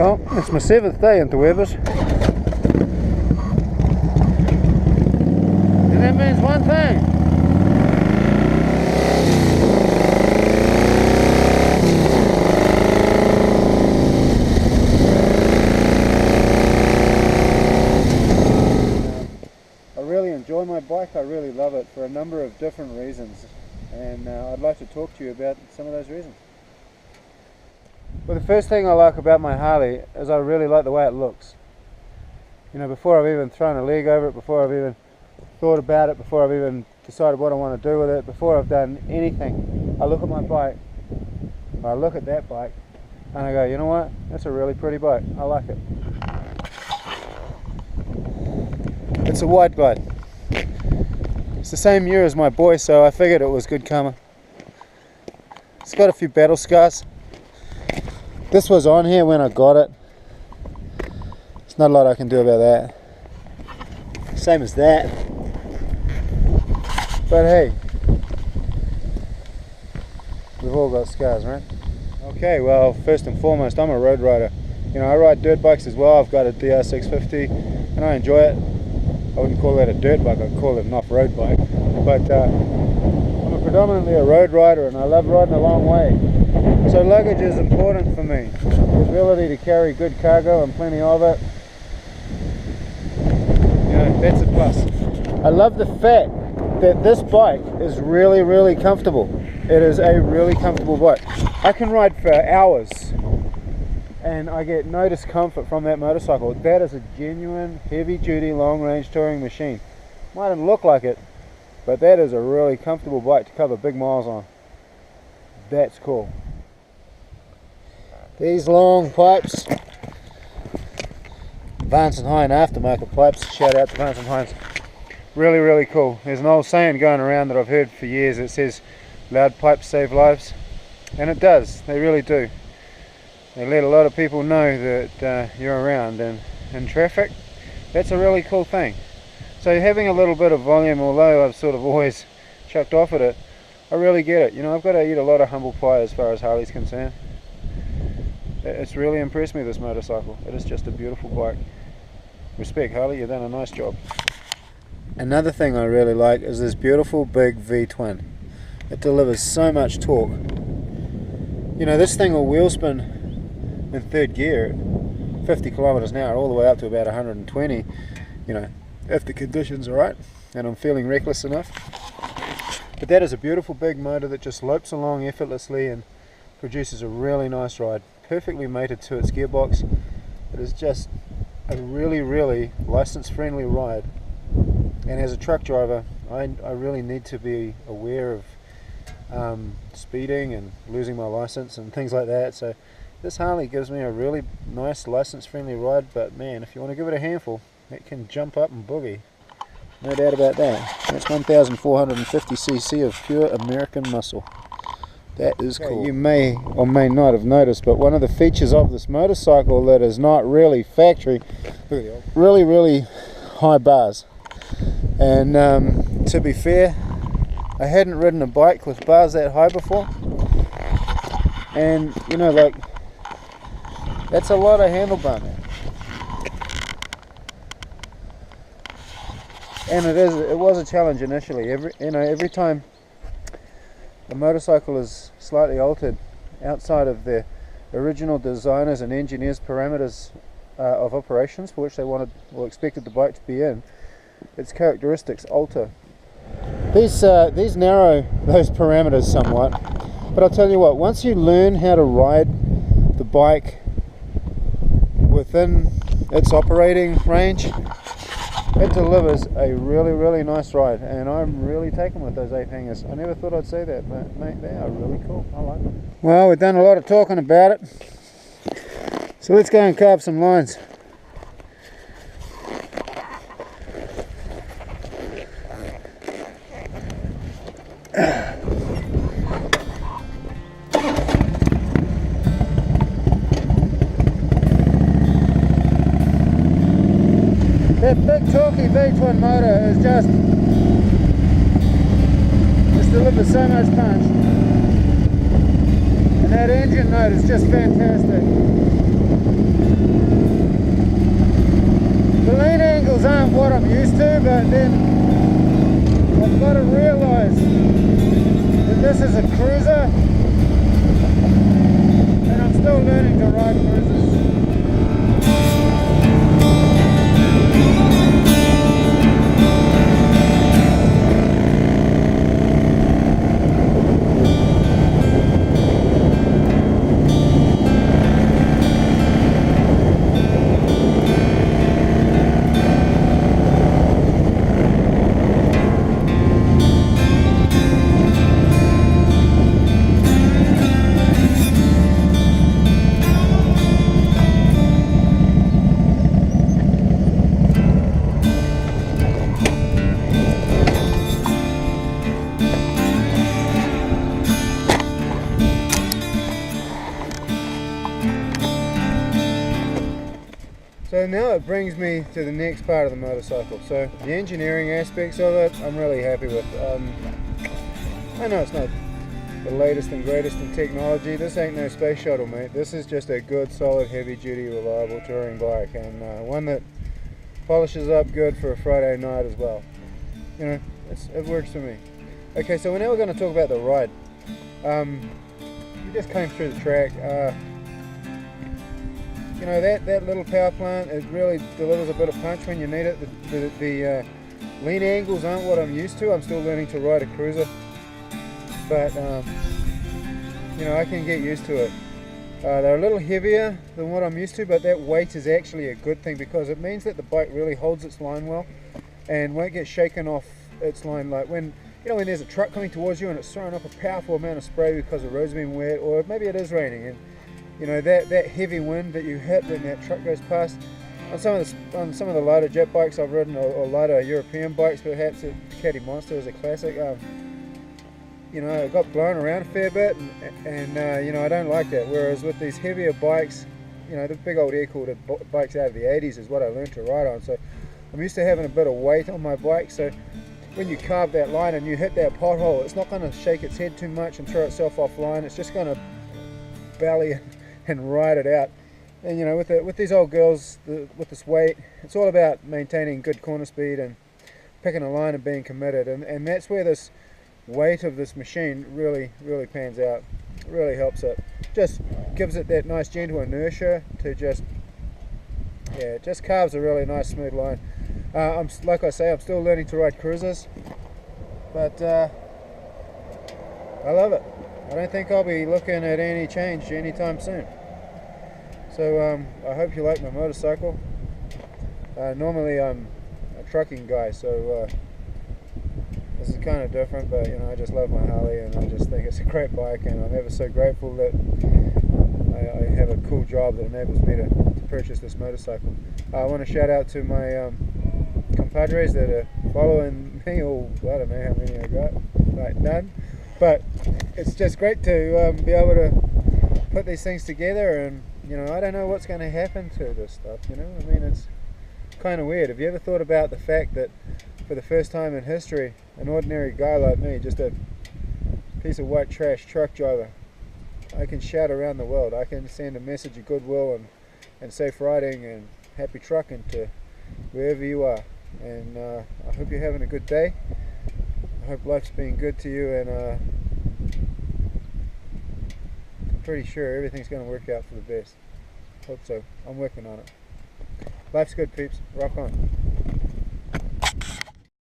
Well, it's my 7th day into Weber's. And that means one thing. I really enjoy my bike. I really love it for a number of different reasons. And I'd like to talk to you about some of those reasons. Well, the first thing I like about my Harley is I really like the way it looks. You know, before I've even thrown a leg over it, before I've even thought about it, before I've even decided what I want to do with it, before I've done anything, I look at my bike, I look at that bike, and I go, you know what, that's a really pretty bike, I like it. It's a Wide Gilde. It's the same year as my boy, so I figured it was good karma. It's got a few battle scars. This was on here when I got it. There's not a lot I can do about that. Same as that. But hey, we've all got scars, right? Okay, well, first and foremost, I'm a road rider. You know, I ride dirt bikes as well. I've got a DR650 and I enjoy it. I wouldn't call that a dirt bike, I'd call it an off-road bike. But I'm predominantly a road rider and I love riding a long way. So luggage is important for me. The ability to carry good cargo and plenty of it, you know, that's a plus. I love the fact that this bike is really, really comfortable. It is a really comfortable bike. I can ride for hours and I get no discomfort from that motorcycle. That is a genuine heavy-duty long-range touring machine. Mightn't look like it, but that is a really comfortable bike to cover big miles on. That's cool. These long pipes, Vance and Hine aftermarket pipes, shout out to Vance and Hines. Really, really cool. There's an old saying going around that I've heard for years. It says, loud pipes save lives. And it does, they really do. They let a lot of people know that you're around, and in traffic, that's a really cool thing. So having a little bit of volume, although I've sort of always chucked off at it, I really get it. You know, I've got to eat a lot of humble pie as far as Harley's concerned. It's really impressed me, this motorcycle. It is just a beautiful bike. Respect, Harley, you've done a nice job. Another thing I really like is this beautiful big V-twin. It delivers so much torque. You know, this thing will wheel spin in third gear at 50 kilometers an hour all the way up to about 120, you know, if the conditions are right and I'm feeling reckless enough. But that is a beautiful big motor that just lopes along effortlessly and produces a really nice ride, perfectly mated to its gearbox. It is just a really, really license friendly ride. And as a truck driver, I really need to be aware of speeding and losing my license and things like that. So this Harley gives me a really nice license friendly ride, but man, if you want to give it a handful, it can jump up and boogie. No doubt about that. That's 1,450cc of pure American muscle. That is cool. You may or may not have noticed, but one of the features of this motorcycle that is not really factory, really, really high bars. And to be fair, I hadn't ridden a bike with bars that high before. And you know, like, that's a lot of handlebar, man. And it was a challenge initially. Every time a motorcycle is slightly altered outside of the original designers and engineers parameters of operations for which they wanted or expected the bike to be in, its characteristics alter. These narrow those parameters somewhat, but I'll tell you what, once you learn how to ride the bike within its operating range, it delivers a really, really nice ride, and I'm really taken with those 8 hangers. I never thought I'd say that, but mate, they are really cool. I like them. Well, we've done a lot of talking about it, so let's go and carve some lines. That big torquey V-twin motor is just delivers so much punch, and that engine note is just fantastic. The lean angles aren't what I'm used to, but then I've got to realise that this is a cruiser and I'm still learning to ride cruisers. So now it brings me to the next part of the motorcycle. So the engineering aspects of it, I'm really happy with. I know it's not the latest and greatest in technology. This ain't no space shuttle, mate. This is just a good, solid, heavy-duty, reliable touring bike, and one that polishes up good for a Friday night as well. You know, it works for me. Okay, so now we're going to talk about the ride. We just came through the track. You know, that little power plant, it really delivers a bit of punch when you need it. The lean angles aren't what I'm used to. I'm still learning to ride a cruiser, but you know, I can get used to it. They're a little heavier than what I'm used to, but that weight is actually a good thing because it means that the bike really holds its line well and won't get shaken off its line. Like when there's a truck coming towards you and it's throwing up a powerful amount of spray because the road's been wet, or maybe it is raining, and you know, that heavy wind that you hit when that truck goes past. On some of the lighter jet bikes I've ridden, or lighter European bikes, perhaps the Caddy Monster is a classic. You know, it got blown around a fair bit, and you know, I don't like that. Whereas with these heavier bikes, you know, the big old air-cooled bikes out of the 80s is what I learned to ride on. So I'm used to having a bit of weight on my bike. So when you carve that line and you hit that pothole, it's not going to shake its head too much and throw itself offline. It's just going to belly and ride it out. And you know, with these old girls, with this weight, it's all about maintaining good corner speed and picking a line and being committed, and that's where this weight of this machine really pans out. It really helps it. Just gives it that nice gentle inertia to just carves a really nice smooth line. Like I say, I'm still learning to ride cruisers, but I love it. I don't think I'll be looking at any change anytime soon. So I hope you like my motorcycle. Normally I'm a trucking guy, so this is kind of different, but you know, I just love my Harley and I just think it's a great bike, and I'm ever so grateful that I have a cool job that enables me to purchase this motorcycle. I want to shout out to my compadres that are following me, or I don't know how many I got, like none. But it's just great to be able to put these things together, and you know, I don't know what's going to happen to this stuff, you know. I mean, it's kind of weird. Have you ever thought about the fact that for the first time in history, an ordinary guy like me, just a piece of white trash truck driver, I can shout around the world. I can send a message of goodwill and safe riding and happy trucking to wherever you are. And I hope you're having a good day. I hope life's been good to you, and I'm pretty sure everything's going to work out for the best. Hope so. I'm working on it. Life's good, peeps. Rock on.